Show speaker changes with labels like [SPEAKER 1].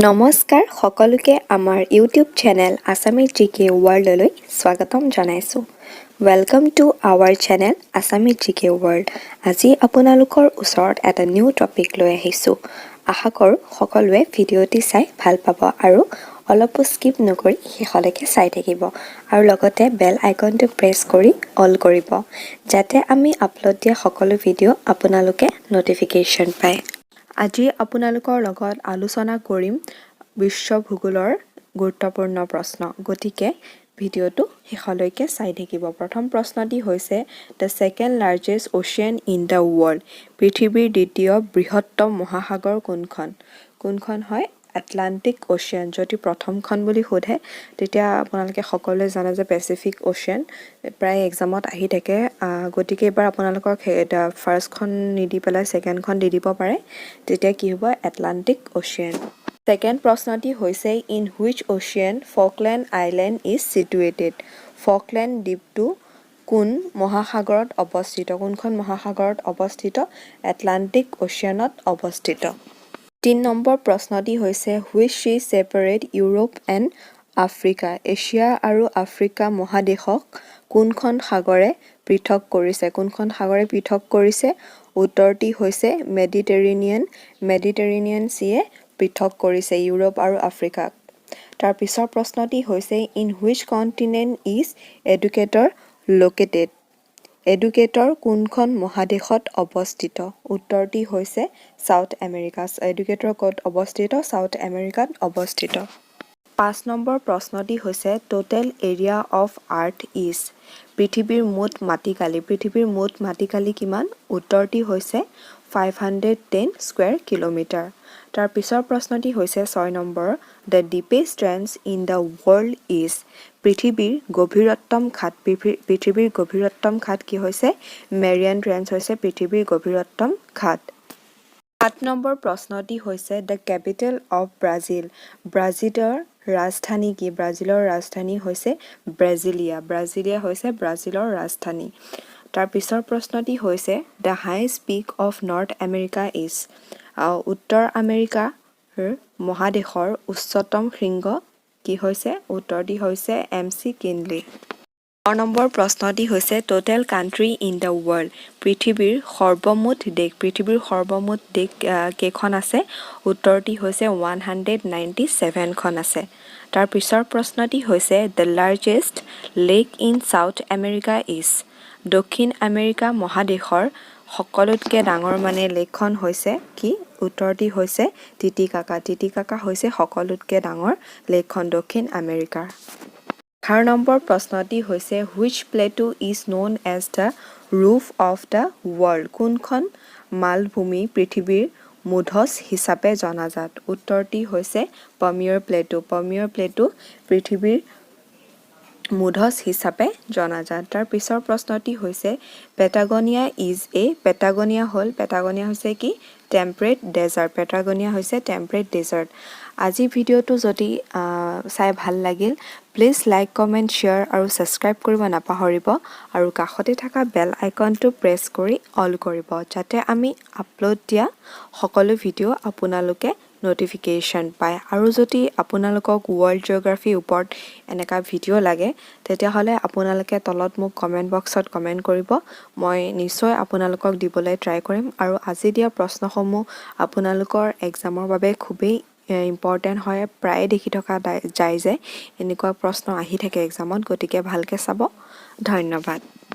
[SPEAKER 1] নমস্কাৰ সকলোকে আমাৰ ইউটিউব চেনেল আছামিজ জিকে ৱৰ্ল্ডলৈ স্বাগতম জনাইছোঁ। Welcome to our channel Assamese GK world. আজি আপোনালোকৰ ওচৰত এটা নিউ টপিক লৈ আহিছোঁ। আশা কৰোঁ সকলোৱে ভিডিঅ'টি চাই ভাল পাব আৰু অলপো স্কিপ নকৰি শেষলৈকে চাই থাকিব আৰু লগতে বেল আইকনটো প্ৰেছ কৰি অল কৰিব, যাতে আমি আপলোড দিয়া সকলো ভিডিঅ' আপোনালোকে ন'টিফিকেশ্যন পায়। আজি আপোনালোকৰ লগত আলোচনা কৰিম বিশ্ব ভূগোলৰ গুৰুত্বপূৰ্ণ প্ৰশ্ন, গতিকে ভিডিঅ'টো শেষলৈকে চাই থাকিব। প্ৰথম প্ৰশ্নটি হৈছে the second largest ocean in the world. পৃথিৱীৰ দ্বিতীয় বৃহত্তম মহাসাগৰ কোনখন? কোনখন হয়? এটলাণ্টিক অ'চিয়ান। যদি প্ৰথমখন বুলি সোধে তেতিয়া আপোনালোকে সকলোৱে জানে যে পেচিফিক অ'চিয়ান প্ৰায় এক্সামত আহি থাকে, গতিকে এইবাৰ আপোনালোকক ফাৰ্ষ্টখন নিদি পেলাই ছেকেণ্ডখন দি দিব পাৰে, তেতিয়া কি হ'ব? এটলাণ্টিক অ'চিয়ান। ছেকেণ্ড প্ৰশ্নটি হৈছে in which ocean Falkland island is situated. Falkland দ্বীপটো কোন মহাসাগৰত অৱস্থিত? কোনখন মহাসাগৰত অৱস্থিত? এটলাণ্টিক অ'চিয়ানত অৱস্থিত। ৩ নম্বৰ প্ৰশ্নটি হৈছে which C separate Europe and Africa. Asia আৰু আফ্ৰিকা মহাদেশক কোনখন সাগৰে পৃথক কৰিছে? কোনখন সাগৰে পৃথক কৰিছে? উত্তৰটি হৈছে মেডিটেৰেনিয়ান। মেডিটেৰেনিয়ান চিয়ে পৃথক কৰিছে ইউৰোপ আৰু আফ্ৰিকাক। তাৰ পিছৰ প্ৰশ্নটি হৈছে in which continent is educator located. Educator কোনখন মহাদেশত অৱস্থিত? উত্তৰটি হৈছে ছাউথ আমেৰিকা। এডুকেটৰ ক'ত অৱস্থিত? ছাউথ আমেৰিকাত অৱস্থিত। ৫ নম্বৰ প্ৰশ্নটি হৈছে total area of earth is. পৃথিৱীৰ মুঠ মাটিকালি। পৃথিৱীৰ মুঠ মাটিকালি কিমান? উত্তৰটি হৈছে 510 স্কুৱেৰ কিলোমিটাৰ। তাৰ পিছৰ প্ৰশ্নটি হৈছে ৬ নম্বৰ the deepest trench in the world is. পৃথিৱীৰ গভীৰতম খাদ। পৃথিৱীৰ গভীৰতম খাদ কি হৈছে? মেৰিয়ান ট্ৰেঞ্চ হৈছে পৃথিৱীৰ গভীৰতম খাদ। ৭ নম্বৰ প্ৰশ্নটি হৈছে দ্য কেপিটেল অফ ব্ৰাজিল। ব্ৰাজিলৰ ৰাজধানী কি? ব্ৰাজিলৰ ৰাজধানী হৈছে ব্ৰেজিলিয়া। ব্ৰাজিলিয়া হৈছে ব্ৰাজিলৰ ৰাজধানী। তাৰ পিছৰ প্ৰশ্নটি হৈছে the highest peak of north America is. উত্তৰ আমেৰিকাৰ মহাদেশৰ উচ্চতম শৃংগ কি হৈছে? উত্তৰটি হৈছে MC কিনলি। ৯ নম্বৰ প্ৰশ্নটি হৈছে total country in the world. পৃথিৱীৰ সৰ্বমুঠ দেশ। পৃথিৱীৰ সৰ্বমুঠ দেশ কেইখন আছে? উত্তৰটি হৈছে 197খন আছে। তাৰ পিছৰ প্ৰশ্নটি হৈছে the largest lake in south America is. দক্ষিণ আমেৰিকা মহাদেশৰ সকলোতকৈ ডাঙৰ লেকখন হৈছে কি? উত্তৰটি হৈছে টিটিকাকা। টিটিকাকা হৈছে সকলোতকৈ ডাঙৰ লেকখন দক্ষিণ আমেৰিকাৰ। ১১ নম্বৰ প্ৰশ্নটি হৈছে which plateau is known as the roof of the world. কোনখন মালভূমি পৃথিৱীৰ মূধচ হিচাপে জনাজাত? উত্তৰটি হৈছে পামিয়ৰ প্লেটো। পামিয়ৰ প্লেটো পৃথিৱীৰ মূধচ হিচাপে জনাজাত। তাৰ পিছৰ প্ৰশ্নটি হৈছে পেটাগনিয়া ইজ এ। পেটাগনিয়া হৈছে কি? টেম্পৰেট ডেজাৰ্ট। পেটাগনিয়া হৈছে টেম্পৰেট ডেজাৰ্ট। আজি ভিডিঅ'টো যদি চাই ভাল লাগিল প্লিজ লাইক কমেণ্ট শ্বেয়াৰ আৰু ছাবস্ক্ৰাইব কৰিব নাপাহৰিব আৰু কাষতে থকা বেল আইকনটো প্ৰেছ কৰি অল কৰিব, যাতে আমি আপলোড দিয়া সকলো ভিডিঅ' আপোনালোকে ন'টিফিকেশ্যন পায়। আৰু যদি আপোনালোকক ৱৰ্ল্ড জিঅ'গ্ৰাফিৰ ওপৰত এনেকুৱা ভিডিঅ' লাগে তেতিয়াহ'লে আপোনালোকে তলত মোক কমেণ্ট বক্সত কমেণ্ট কৰিব, মই নিশ্চয় আপোনালোকক দিবলৈ ট্ৰাই কৰিম। আৰু আজি দিয়া প্ৰশ্নসমূহ আপোনালোকৰ এক্সামৰ বাবে খুবেই ইম্পৰ্টেণ্ট হয়। প্ৰায়ে দেখি থকা যায় যে এনেকুৱা প্ৰশ্ন আহি থাকে এক্সামত, গতিকে ভালকৈ চাব। ধন্যবাদ।